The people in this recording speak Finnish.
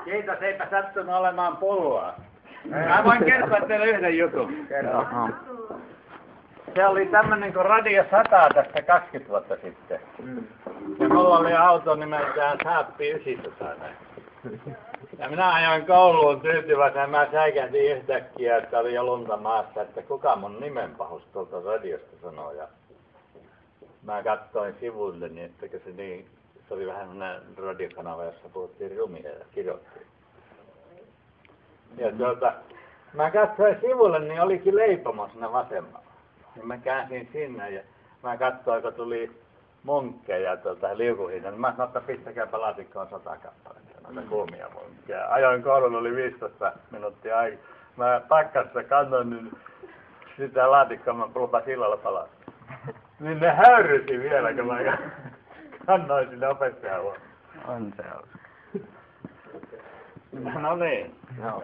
Kiitos, eipä sattunut olemaan pulloa. Mä voin kertoa teille yhden jutun. Se oli tämmönen kuin Radio 100 tästä 20 vuotta sitten. Ja mulla oli auto nimeltään Saappi 900. Ja minä ajoin kouluun tyytyväisenä ja mä säikähdin yhtäkkiä, että oli jo lunta maassa, että kuka mun nimen pahus tuolta radiosta sanoo. Ja mä katsoin sivuille, niin että se oli vähän sellainen radiokanava, jossa puhuttiin rumia ja kirjoittiin. Ja mä katsoin sivulle, niin olikin leipomo siinä vasemmalla. Niin mä käänsin sinne ja mä katsoin, kun tuli munkkeja liukuhinnasta. Niin mä sanoin, että pistäkääpä laatikkoon 100 kappaletta, noita kuumia munkkeja. Ajoin kouluun, oli 15 minuuttia aikaa. Mä pakkasta kannoin niin sitä laatikkoa, mä lupasin illalla palata. Niin ne häyrysi vielä, kun mä kannoin sinne opettajan huoneeseen. On se hauska. No niin. Joo.